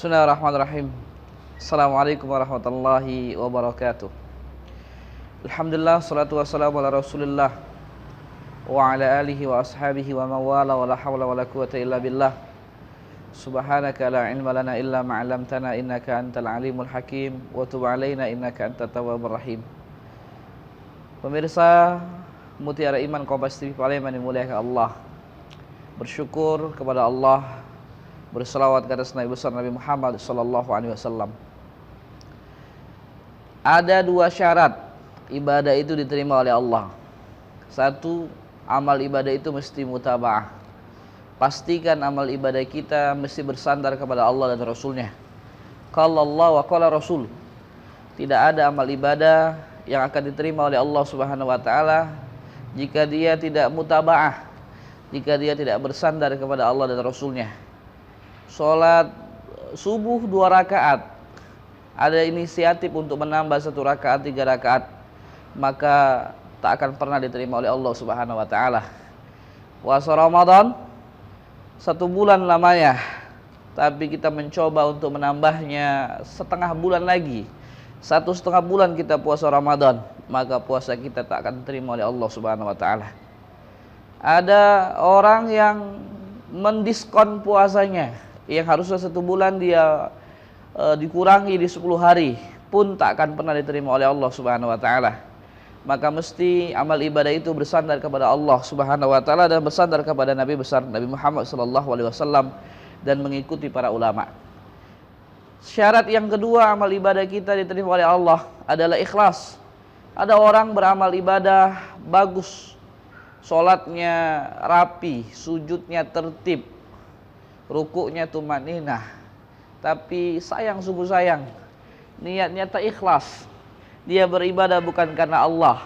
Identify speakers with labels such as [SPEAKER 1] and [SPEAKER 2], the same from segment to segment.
[SPEAKER 1] Bismillahirrahmanirrahim. Assalamualaikum warahmatullahi wabarakatuh. Alhamdulillah, salatu wassalamu ala rasulillah wa ala alihi wa ashabihi wa mawala wa la hawla wa la quwata illa billah. Subhanaka la ilma lana illa ma'alamtana innaka antal alimul hakim wa tub alaina innaka antat tawwabur rahim. Pemirsa Mutiara Iman Kompas TV Palembang dimuliakan Allah. Bersyukur kepada Allah, berselawat ke atas Nabi besar Nabi Muhammad sallallahu alaihi wasallam. Ada dua syarat ibadah itu diterima oleh Allah. Satu, amal ibadah itu mesti mutaba'ah. Pastikan amal ibadah kita mesti bersandar kepada Allah dan Rasulnya. Qala Allah wa qala Rasul. Tidak ada amal ibadah yang akan diterima oleh Allah Subhanahu wa taala jika dia tidak mutaba'ah, jika dia tidak bersandar kepada Allah dan Rasulnya. Sholat subuh 2 rakaat, ada inisiatif untuk menambah 1 rakaat 3 rakaat, maka tak akan pernah diterima oleh Allah Subhanahu wa taala. Puasa Ramadan 1 bulan lamanya, tapi kita mencoba untuk menambahnya setengah bulan lagi, 1,5 bulan kita puasa Ramadan, maka puasa kita tak akan diterima oleh Allah Subhanahu wa taala. Ada orang yang mendiskon puasanya, yang harusnya 1 bulan dia dikurangi di 10 hari pun tak akan pernah diterima oleh Allah Subhanahu wa taala. Maka mesti amal ibadah itu bersandar kepada Allah Subhanahu wa taala dan bersandar kepada Nabi besar Nabi Muhammad sallallahu alaihi wasallam dan mengikuti para ulama. Syarat yang kedua amal ibadah kita diterima oleh Allah adalah ikhlas. Ada orang beramal ibadah bagus, sholatnya rapi, sujudnya tertib, rukuknya tumaninah, tapi sayang sungguh sayang, niatnya tak ikhlas. Dia beribadah bukan karena Allah,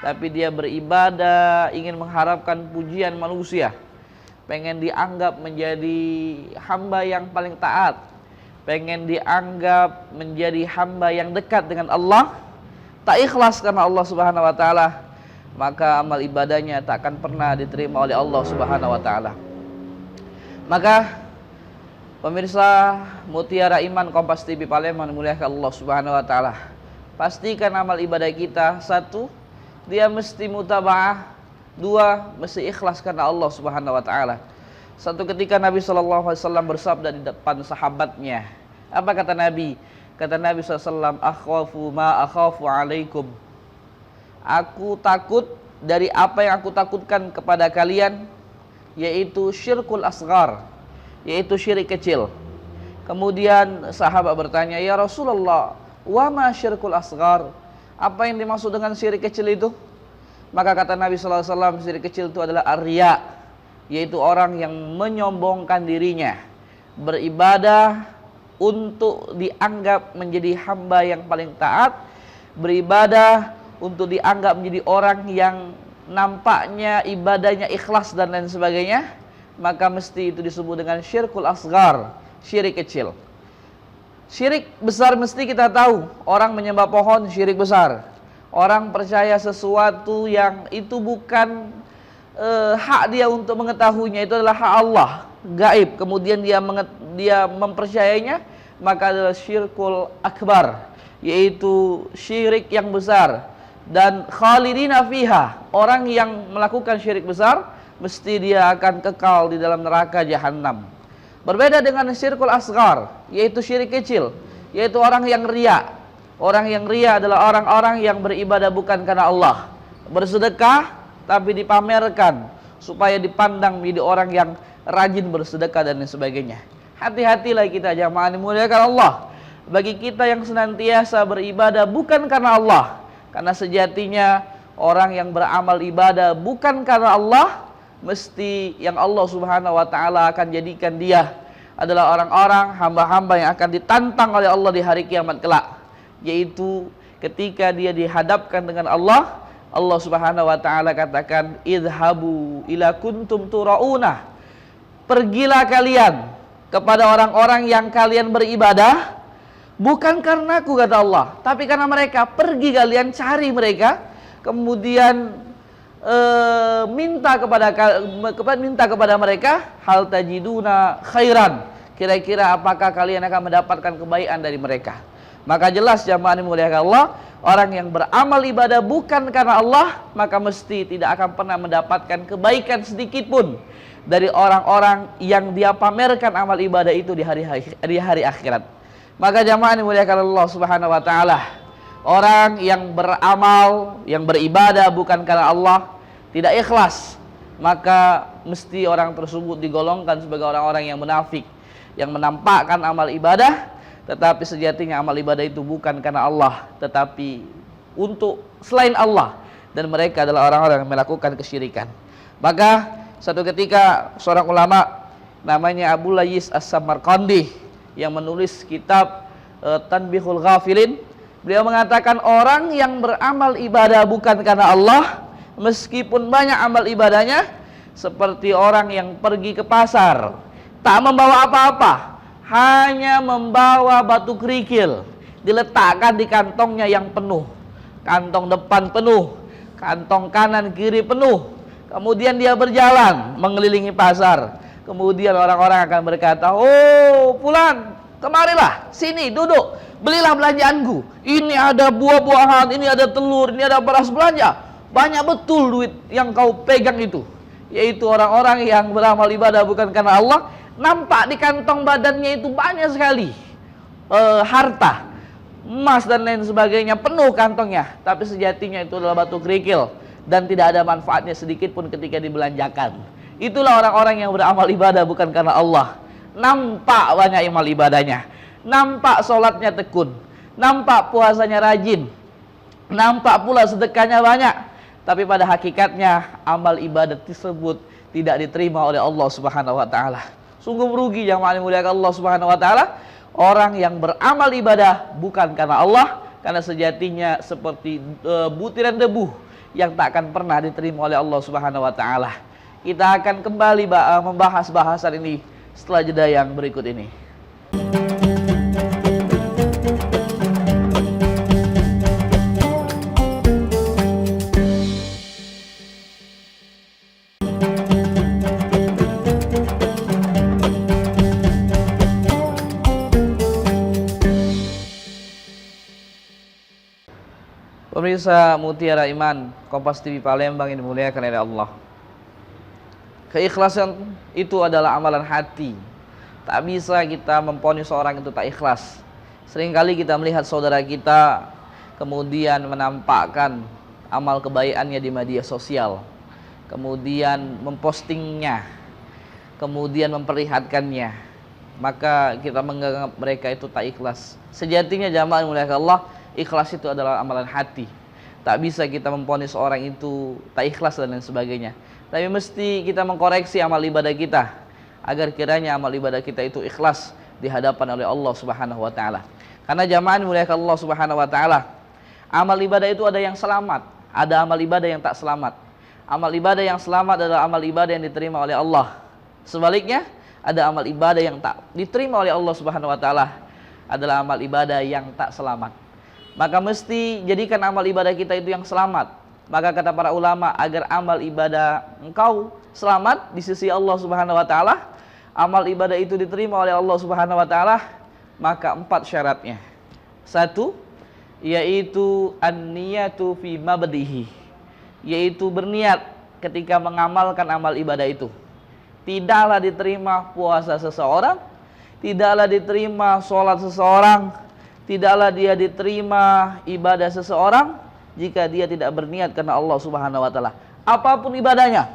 [SPEAKER 1] tapi dia beribadah ingin mengharapkan pujian manusia, pengen dianggap menjadi hamba yang paling taat, pengen dianggap menjadi hamba yang dekat dengan Allah, tak ikhlas karena Allah Subhanahu wa taala, maka amal ibadahnya tak akan pernah diterima oleh Allah Subhanahu wa taala. Maka pemirsa Mutiara Iman Kompas TV Palembang dimuliakan Allah Subhanahu wa taala, pastikan amal ibadah kita, 1, dia mesti mutaba'ah, 2, mesti ikhlas karena Allah Subhanahu wa taala. Satu ketika Nabi sallallahu alaihi wasallam bersabda di depan sahabatnya. Apa kata Nabi? Kata Nabi SAW, akhafu ma akhafu alaikum. Aku takut dari apa yang aku takutkan kepada kalian, yaitu syirkul asghar, yaitu syirik kecil. Kemudian sahabat bertanya, ya Rasulullah, wa ma syirkul asghar? Apa yang dimaksud dengan syirik kecil itu? Maka kata Nabi SAW, syirik kecil itu adalah ar-riya, yaitu orang yang menyombongkan dirinya, beribadah untuk dianggap menjadi hamba yang paling taat, beribadah untuk dianggap menjadi orang yang nampaknya ibadahnya ikhlas dan lain sebagainya, maka mesti itu disebut dengan syirkul asghar, syirik kecil. Syirik besar mesti kita tahu, orang menyembah pohon syirik besar. Orang percaya sesuatu yang itu bukan hak dia untuk mengetahuinya, itu adalah hak Allah, gaib, kemudian dia mempercayainya, maka adalah syirkul akbar, yaitu syirik yang besar. Dan khalidina fiha, orang yang melakukan syirik besar mesti dia akan kekal di dalam neraka jahanam. Berbeda dengan syirkul asghar, yaitu syirik kecil, yaitu orang yang riya. Orang yang riya adalah orang-orang yang beribadah bukan karena Allah, bersedekah tapi dipamerkan supaya dipandang menjadi orang yang rajin bersedekah dan lain sebagainya. Hati-hatilah kita jamaah dimuliakan Allah, bagi kita yang senantiasa beribadah bukan karena Allah. Karena sejatinya orang yang beramal ibadah bukan karena Allah, mesti yang Allah Subhanahu wa taala akan jadikan dia adalah orang-orang hamba-hamba yang akan ditantang oleh Allah di hari kiamat kelak. Yaitu ketika dia dihadapkan dengan Allah, Allah Subhanahu wa taala katakan, idhabu ila kuntum turauna. Pergilah kalian kepada orang-orang yang kalian beribadah bukan karena aku, kata Allah, tapi karena mereka. Pergi kalian cari mereka, kemudian minta kepada mereka, hal tajiduna khairan, Kira-kira apakah kalian akan mendapatkan kebaikan dari mereka? Maka jelas jamaah dimuliakan Allah, orang yang beramal ibadah bukan karena Allah, maka mesti tidak akan pernah mendapatkan kebaikan sedikit pun dari orang-orang yang dia pamerkan amal ibadah itu di hari akhirat. Maka jamaah dimuliakan Allah Subhanahu wa taala, orang yang beramal, yang beribadah bukan karena Allah, tidak ikhlas, maka mesti orang tersebut digolongkan sebagai orang-orang yang munafik, yang menampakkan amal ibadah, tetapi sejatinya amal ibadah itu bukan karena Allah, tetapi untuk selain Allah, dan mereka adalah orang-orang yang melakukan kesyirikan. Maka satu ketika seorang ulama namanya Abu Layyis As-Samarqandi yang menulis kitab Tanbihul Ghafilin, beliau mengatakan orang yang beramal ibadah bukan karena Allah, meskipun banyak amal ibadahnya, seperti orang yang pergi ke pasar tak membawa apa-apa, hanya membawa batu kerikil, diletakkan di kantongnya yang penuh, kantong depan penuh, kantong kanan kiri penuh, kemudian dia berjalan mengelilingi pasar. Kemudian orang-orang akan berkata, "Oh, fulan, kemarilah, sini duduk, belilah belanjaanku. Ini ada buah-buahan, ini ada telur, ini ada beras belanja. Banyak betul duit yang kau pegang itu." Yaitu orang-orang yang beramal ibadah bukan karena Allah. Nampak di kantong badannya itu banyak sekali harta, emas dan lain sebagainya, penuh kantongnya, tapi sejatinya itu adalah batu kerikil dan tidak ada manfaatnya sedikit pun ketika dibelanjakan. Itulah orang-orang yang beramal ibadah bukan karena Allah. Nampak banyak amal ibadahnya, nampak sholatnya tekun, nampak puasanya rajin, nampak pula sedekahnya banyak, tapi pada hakikatnya amal ibadah tersebut tidak diterima oleh Allah Subhanahu wa taala. Sungguh merugi yang dimuliakan Allah Subhanahu wa taala orang yang beramal ibadah bukan karena Allah, karena sejatinya seperti butiran debu yang tak akan pernah diterima oleh Allah Subhanahu wa taala. Kita akan kembali membahas bahasan ini setelah jeda yang berikut ini. Pemirsa Mutiara Iman, Kompas TV Palembang yang dimuliakan oleh Allah. Keikhlasan itu adalah amalan hati. Tak bisa kita memponis seorang itu tak ikhlas. Seringkali kita melihat saudara kita kemudian menampakkan amal kebaikannya di media sosial, kemudian mempostingnya, kemudian memperlihatkannya, maka kita menganggap mereka itu tak ikhlas. Sejatinya jamaah yang dimuliakan Allah, ikhlas itu adalah amalan hati. Tak bisa kita memponis orang itu tak ikhlas dan lain sebagainya. Tapi mesti kita mengkoreksi amal ibadah kita agar kiranya amal ibadah kita itu ikhlas di hadapan oleh Allah Subhanahu wa taala. Karena jamaah dimuliakan Allah Subhanahu wa taala, amal ibadah itu ada yang selamat, ada amal ibadah yang tak selamat. Amal ibadah yang selamat adalah amal ibadah yang diterima oleh Allah. Sebaliknya, ada amal ibadah yang tak diterima oleh Allah Subhanahu wa taala, adalah amal ibadah yang tak selamat. Maka mesti jadikan amal ibadah kita itu yang selamat. Maka kata para ulama, agar amal ibadah engkau selamat di sisi Allah Subhanahu wa taala, amal ibadah itu diterima oleh Allah Subhanahu wa taala, maka 4 syaratnya. 1, yaitu an-niyatu fi mabdihi, yaitu berniat ketika mengamalkan amal ibadah itu. Tidaklah diterima puasa seseorang, tidaklah diterima sholat seseorang, tidaklah dia diterima ibadah seseorang jika dia tidak berniat karena Allah Subhanahu wa taala. Apapun ibadahnya,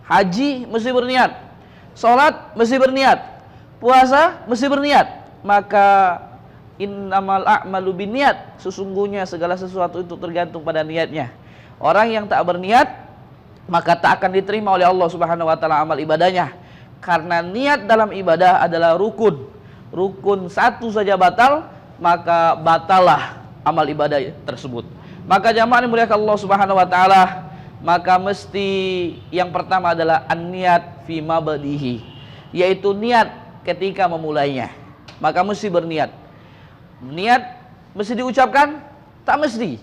[SPEAKER 1] haji mesti berniat, sholat mesti berniat, puasa mesti berniat. Maka innamal a'malu binniat, sesungguhnya segala sesuatu itu tergantung pada niatnya. Orang yang tak berniat maka tak akan diterima oleh Allah Subhanahu wa taala amal ibadahnya. Karena niat dalam ibadah adalah rukun. Rukun satu saja batal, maka batallah amal ibadah tersebut. Maka jamaah dimuliakan Allah Subhanahu wa taala, maka mesti yang pertama adalah an-niyat fi mabdihi, yaitu niat ketika memulainya. Maka mesti berniat. Niat mesti diucapkan? Tak mesti.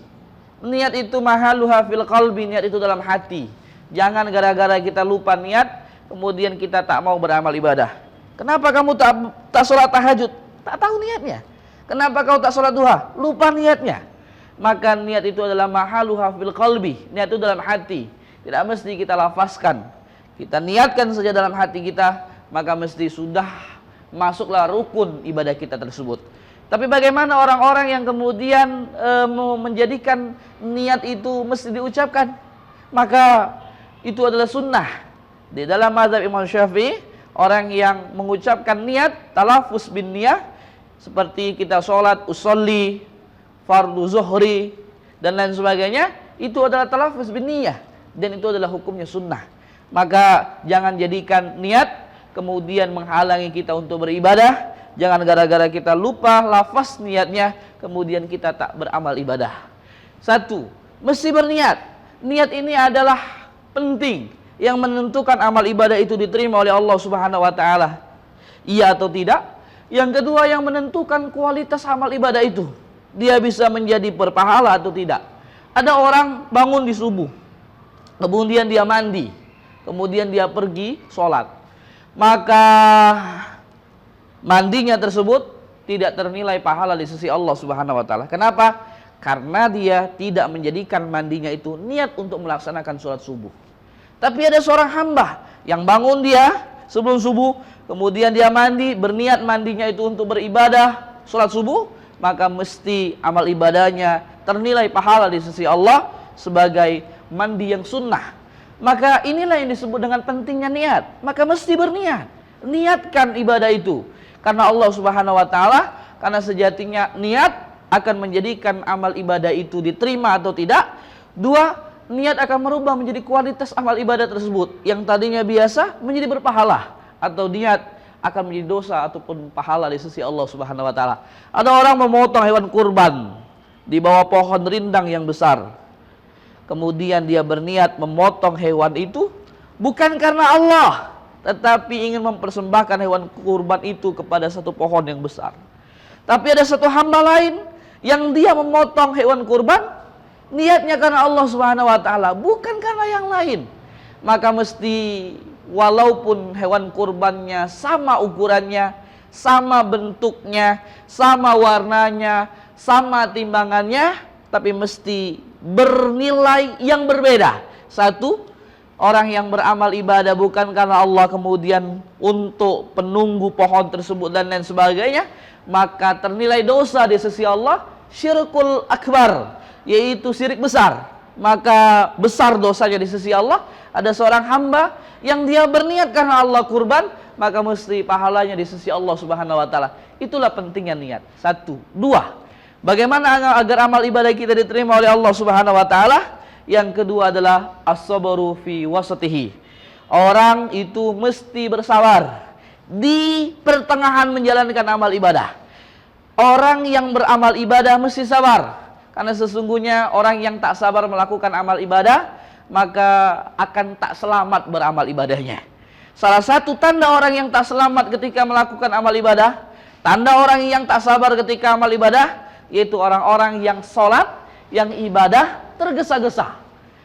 [SPEAKER 1] Niat itu mahaluha fil qalbi, niat itu dalam hati. Jangan gara-gara kita lupa niat kemudian kita tak mau beramal ibadah. Kenapa kamu tak sholat tahajud? Tak tahu niatnya. Kenapa kau tak sholat duha? Lupa niatnya. Maka niat itu adalah mahaluha fil qalbi. Niat itu dalam hati. Tidak mesti kita lafazkan. Kita niatkan saja dalam hati kita, maka mesti sudah masuklah rukun ibadah kita tersebut. Tapi bagaimana orang-orang yang kemudian menjadikan niat itu mesti diucapkan? Maka itu adalah sunnah. Di dalam mazhab Imam Syafi'i, orang yang mengucapkan niat, talafuz bin niyah, seperti kita sholat, usolli, fardu zuhri, dan lain sebagainya, itu adalah talafuz bin niyah. Dan itu adalah hukumnya sunnah. Maka jangan jadikan niat kemudian menghalangi kita untuk beribadah. Jangan gara-gara kita lupa lafaz niatnya, kemudian kita tak beramal ibadah. Satu, mesti berniat. Niat ini adalah penting yang menentukan amal ibadah itu diterima oleh Allah Subhanahu wa taala. Iya atau tidak? Yang kedua, yang menentukan kualitas amal ibadah itu, dia bisa menjadi berpahala atau tidak. Ada orang bangun di subuh, kemudian dia mandi, kemudian dia pergi sholat, maka mandinya tersebut tidak ternilai pahala di sisi Allah Subhanahu wa taala. Kenapa? Karena dia tidak menjadikan mandinya itu niat untuk melaksanakan sholat subuh. Tapi ada seorang hamba yang bangun dia sebelum subuh, kemudian dia mandi, berniat mandinya itu untuk beribadah sholat subuh, maka mesti amal ibadahnya ternilai pahala di sisi Allah sebagai mandi yang sunnah. Maka inilah yang disebut dengan pentingnya niat. Maka mesti berniat. Niatkan ibadah itu karena Allah Subhanahu wa taala, karena sejatinya niat akan menjadikan amal ibadah itu diterima atau tidak. Dua, niat akan merubah menjadi kualitas amal ibadah tersebut. Yang tadinya biasa menjadi berpahala, atau niat akan menjadi dosa ataupun pahala di sisi Allah Subhanahu wa taala. Ada orang memotong hewan kurban di bawah pohon rindang yang besar. Kemudian dia berniat memotong hewan itu bukan karena Allah, tetapi ingin mempersembahkan hewan kurban itu kepada satu pohon yang besar. Tapi ada satu hamba lain yang dia memotong hewan kurban niatnya karena Allah Subhanahu wa taala, bukan karena yang lain. Maka mesti walaupun hewan kurbannya sama ukurannya, sama bentuknya, sama warnanya, sama timbangannya, tapi mesti bernilai yang berbeda. Satu, orang yang beramal ibadah bukan karena Allah kemudian untuk penunggu pohon tersebut dan lain sebagainya, maka ternilai dosa di sisi Allah, syirkul akbar, yaitu syirik besar. Maka besar dosanya di sisi Allah. Ada seorang hamba yang dia berniat karena Allah kurban, maka mesti pahalanya di sisi Allah Subhanahu wa taala. Itulah pentingnya niat. Satu. Dua, bagaimana agar amal ibadah kita diterima oleh Allah Subhanahu wa taala? Yang kedua adalah as-sabru fi wasatihi. Orang itu mesti bersabar di pertengahan menjalankan amal ibadah. Orang yang beramal ibadah mesti sabar, karena sesungguhnya orang yang tak sabar melakukan amal ibadah, maka akan tak selamat beramal ibadahnya. Salah satu tanda orang yang tak selamat ketika melakukan amal ibadah, tanda orang yang tak sabar ketika amal ibadah, yaitu orang-orang yang sholat, yang ibadah tergesa-gesa.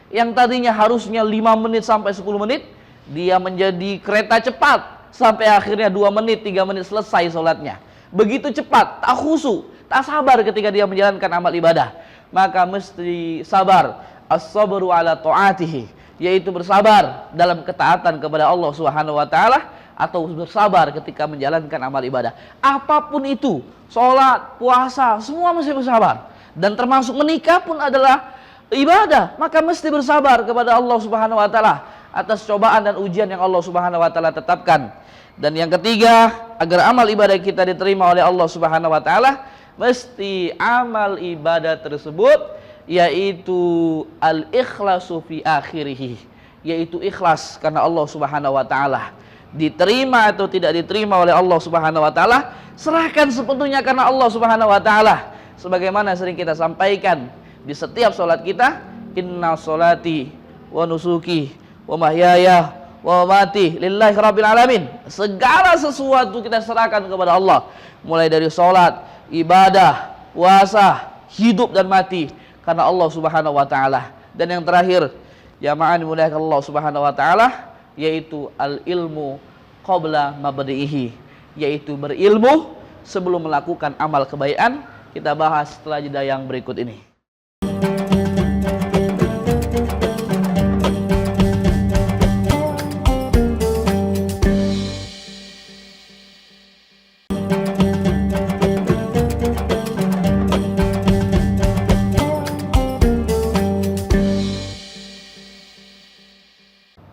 [SPEAKER 1] Yang tadinya harusnya 5 menit sampai 10 menit, dia menjadi kereta cepat sampai akhirnya 2 menit, 3 menit selesai sholatnya. Begitu cepat, tak khusyuk, tak sabar ketika dia menjalankan amal ibadah. Maka mesti sabar, as-sabru ala ta'atihi, yaitu bersabar dalam ketaatan kepada Allah Subhanahu wa taala, atau bersabar ketika menjalankan amal ibadah. Apapun itu, sholat, puasa, semua mesti bersabar. Dan termasuk menikah pun adalah ibadah, maka mesti bersabar kepada Allah Subhanahu wa taala atas cobaan dan ujian yang Allah Subhanahu wa taala tetapkan. Dan yang ketiga, agar amal ibadah kita diterima oleh Allah Subhanahu wa taala, mesti amal ibadah tersebut yaitu al-ikhlasu fi akhirih, yaitu ikhlas karena Allah Subhanahu wa taala. Diterima atau tidak diterima oleh Allah Subhanahu wa taala, serahkan sepenuhnya karena Allah Subhanahu wa taala. Sebagaimana sering kita sampaikan di setiap salat kita, inna sholati wa nusuki wa mahyaya wa mamati lillahi rabbil alamin. Segala sesuatu kita serahkan kepada Allah, mulai dari salat, ibadah, puasa, hidup dan mati karena Allah Subhanahu wa taala. Dan yang terakhir, jamaah dimuliakan Allah Subhanahu wa taala, yaitu al-ilmu qabla mabdi'ihi, yaitu berilmu sebelum melakukan amal kebaikan. Kita bahas setelah jeda yang berikut ini.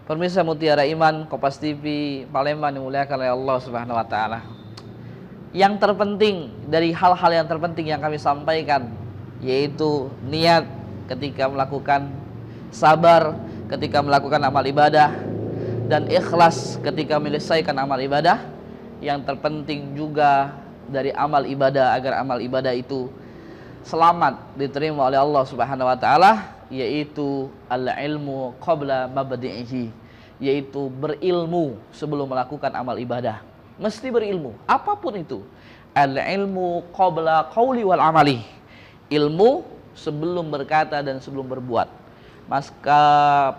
[SPEAKER 1] Pemirsa Mutiara Iman, Kompas TV, Palembang dimuliakan oleh Allah Subhanahu wa taala. Yang terpenting dari hal-hal yang terpenting yang kami sampaikan, yaitu niat ketika melakukan, sabar ketika melakukan amal ibadah, dan ikhlas ketika menyelesaikan amal ibadah. Yang terpenting juga dari amal ibadah agar amal ibadah itu selamat diterima oleh Allah Subhanahu wa taala, yaitu al-ilmu qabla mabdi'ihi, yaitu berilmu sebelum melakukan amal ibadah. Mesti berilmu, apapun itu. Al-ilmu qabla qauli wal amali, ilmu sebelum berkata dan sebelum berbuat. Maka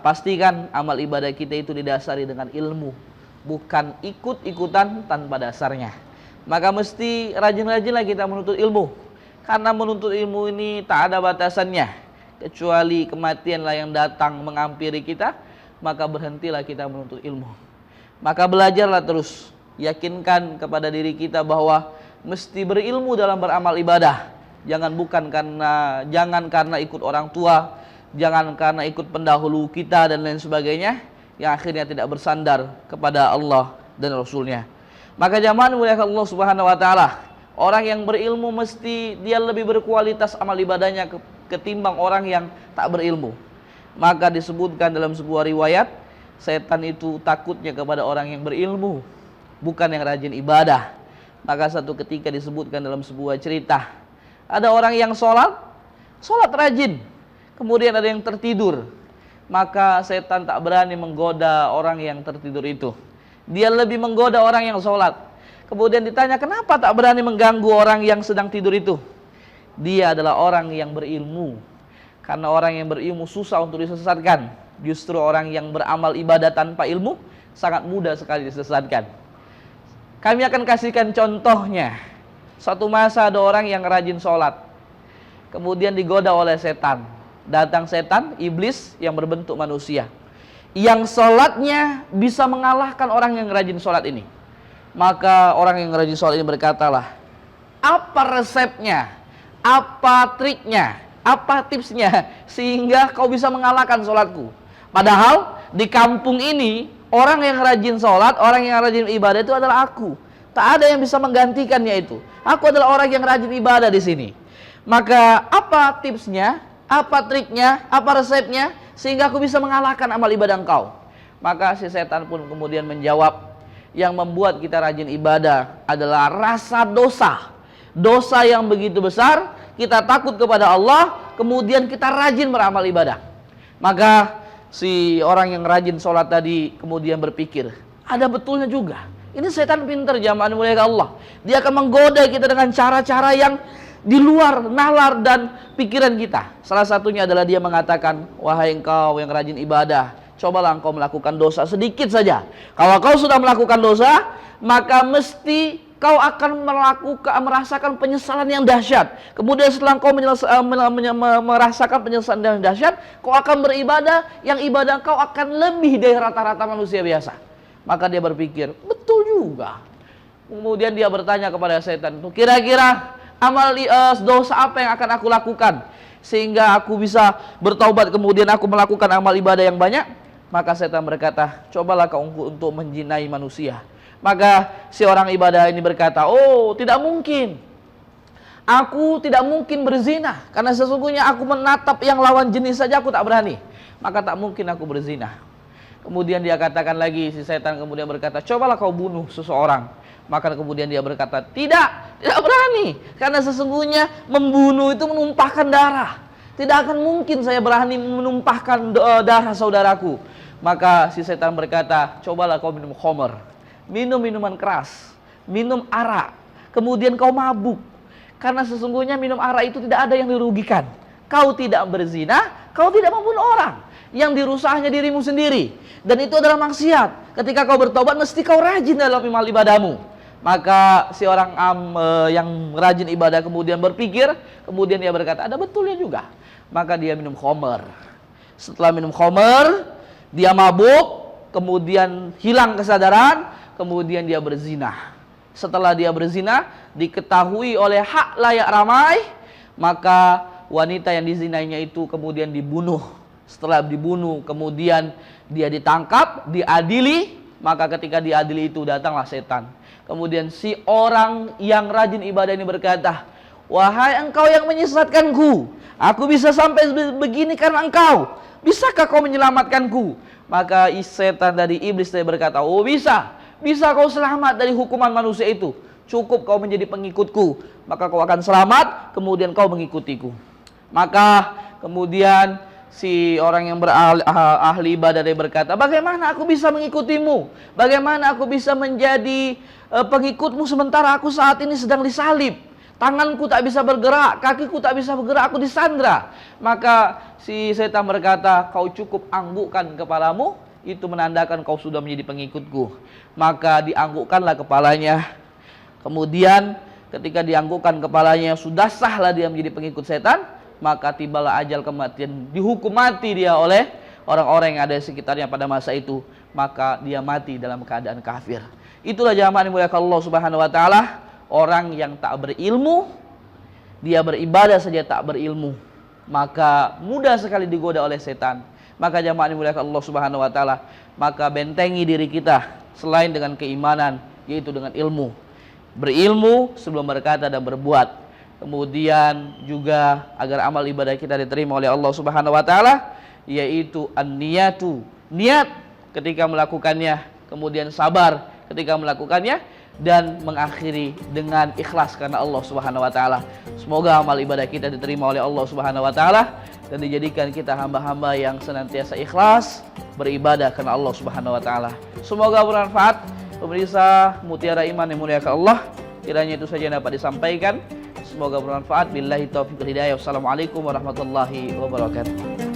[SPEAKER 1] pastikan amal ibadah kita itu didasari dengan ilmu, bukan ikut-ikutan tanpa dasarnya. Maka mesti rajin-rajinlah kita menuntut ilmu, karena menuntut ilmu ini tak ada batasannya. Kecuali kematianlah yang datang menghampiri kita, maka berhentilah kita menuntut ilmu. Maka belajarlah terus, yakinkan kepada diri kita bahwa mesti berilmu dalam beramal ibadah. Jangan karena ikut orang tua, jangan karena ikut pendahulu kita dan lain sebagainya, yang akhirnya tidak bersandar kepada Allah dan Rasulnya. Maka jamaah muliakan Allah Subhanahu wa taala, orang yang berilmu mesti dia lebih berkualitas amal ibadahnya ketimbang orang yang tak berilmu. Maka disebutkan dalam sebuah riwayat, setan itu takutnya kepada orang yang berilmu, bukan yang rajin ibadah. Maka satu ketika disebutkan dalam sebuah cerita, ada orang yang sholat rajin, kemudian ada yang tertidur. Maka setan tak berani menggoda orang yang tertidur itu. Dia lebih menggoda orang yang sholat. Kemudian ditanya, kenapa tak berani mengganggu orang yang sedang tidur itu? Dia adalah orang yang berilmu. Karena orang yang berilmu susah untuk disesatkan. Justru orang yang beramal ibadah tanpa ilmu sangat mudah sekali disesatkan. Kami akan kasihkan contohnya. Suatu masa ada orang yang rajin sholat, kemudian digoda oleh setan. Datang setan, iblis yang berbentuk manusia, yang sholatnya bisa mengalahkan orang yang rajin sholat ini. Maka orang yang rajin sholat ini berkatalah, apa resepnya? Apa triknya, apa tipsnya sehingga kau bisa mengalahkan sholatku? Padahal di kampung ini orang yang rajin sholat, orang yang rajin ibadah itu adalah aku. Tak ada yang bisa menggantikannya itu. Aku adalah orang yang rajin ibadah di sini. Maka apa tipsnya, apa triknya, apa resepnya sehingga aku bisa mengalahkan amal ibadah engkau? Maka si setan pun kemudian menjawab, yang membuat kita rajin ibadah adalah rasa dosa. Dosa yang begitu besar, kita takut kepada Allah, kemudian kita rajin beramal ibadah. Maka si orang yang rajin sholat tadi kemudian berpikir, ada betulnya juga. Ini setan pintar jamaah mulia Allah. Dia akan menggoda kita dengan cara-cara yang di luar nalar dan pikiran kita. Salah satunya adalah dia mengatakan, wahai engkau yang rajin ibadah, cobalah engkau melakukan dosa sedikit saja. Kalau kau sudah melakukan dosa, maka mesti kau akan merasakan penyesalan yang dahsyat. Kemudian setelah kau merasakan penyesalan yang dahsyat, kau akan beribadah yang ibadah kau akan lebih dari rata-rata manusia biasa. Maka dia berpikir, betul juga. Kemudian dia bertanya kepada setan itu, kira-kira amal dosa apa yang akan aku lakukan sehingga aku bisa bertaubat kemudian aku melakukan amal ibadah yang banyak? Maka setan berkata, cobalah kau untuk menjinai manusia. Maka si orang ibadah ini berkata, oh tidak mungkin. Aku tidak mungkin berzina, karena sesungguhnya aku menatap yang lawan jenis saja aku tak berani. Maka tak mungkin aku berzina. Kemudian dia katakan lagi, si setan kemudian berkata, cobalah kau bunuh seseorang. Maka kemudian dia berkata, tidak berani. Karena sesungguhnya membunuh itu menumpahkan darah. Tidak akan mungkin saya berani menumpahkan darah saudaraku. Maka si setan berkata, cobalah kau minum khamr, minum minuman keras, minum arak, kemudian kau mabuk. Karena sesungguhnya minum arak itu tidak ada yang dirugikan. Kau tidak berzina, kau tidak membunuh orang. Yang dirusak hanya dirimu sendiri. Dan itu adalah maksiat. Ketika kau bertobat, mesti kau rajin dalam amal ibadahmu. Maka si orang yang rajin ibadah kemudian berpikir, kemudian dia berkata, ada betulnya juga. Maka dia minum khamar. Setelah minum khamar, dia mabuk, kemudian hilang kesadaran, kemudian dia berzina. Setelah dia berzina, diketahui oleh hak layak ramai, maka wanita yang dizinainya itu kemudian dibunuh. Setelah dibunuh, kemudian dia ditangkap, diadili, maka ketika diadili itu datanglah setan. Kemudian si orang yang rajin ibadah ini berkata, wahai engkau yang menyesatkanku, aku bisa sampai begini karena engkau. Bisakah kau menyelamatkanku? Maka setan dari iblis tadi berkata, oh bisa. Bisa kau selamat dari hukuman manusia itu. Cukup kau menjadi pengikutku, maka kau akan selamat, kemudian kau mengikutiku. Maka kemudian si orang yang ahli ibadah dia berkata, bagaimana aku bisa mengikutimu? Bagaimana aku bisa menjadi pengikutmu sementara aku saat ini sedang disalib? Tanganku tak bisa bergerak, kakiku tak bisa bergerak, aku disandra. Maka si setan berkata, kau cukup anggukkan kepalamu, itu menandakan kau sudah menjadi pengikutku. Maka dianggukkanlah kepalanya. Kemudian ketika dianggukkan kepalanya, sudah sahlah dia menjadi pengikut setan. Maka tibalah ajal kematian, dihukum mati dia oleh orang-orang yang ada di sekitarnya pada masa itu. Maka dia mati dalam keadaan kafir. Itulah jamaah yang dimuliakan Allah Subhanahu wa taala, orang yang tak berilmu, dia beribadah saja tak berilmu, maka mudah sekali digoda oleh setan. Maka jamaah yang dimuliakan Allah Subhanahu wa taala, maka bentengi diri kita selain dengan keimanan, yaitu dengan ilmu. Berilmu sebelum berkata dan berbuat. Kemudian juga agar amal ibadah kita diterima oleh Allah Subhanahu wa taala, yaitu an-niyatu, niat ketika melakukannya, kemudian sabar ketika melakukannya, dan mengakhiri dengan ikhlas karena Allah Subhanahu wa taala. Semoga amal ibadah kita diterima oleh Allah Subhanahu wa taala dan dijadikan kita hamba-hamba yang senantiasa ikhlas beribadah karena Allah Subhanahu wa taala. Semoga bermanfaat. Pemirsa Mutiara Iman yang muliakan Allah, kiranya itu saja yang dapat disampaikan. Semoga bermanfaat. Billahi taufiq wal hidayah. Wassalamualaikum warahmatullahi wabarakatuh.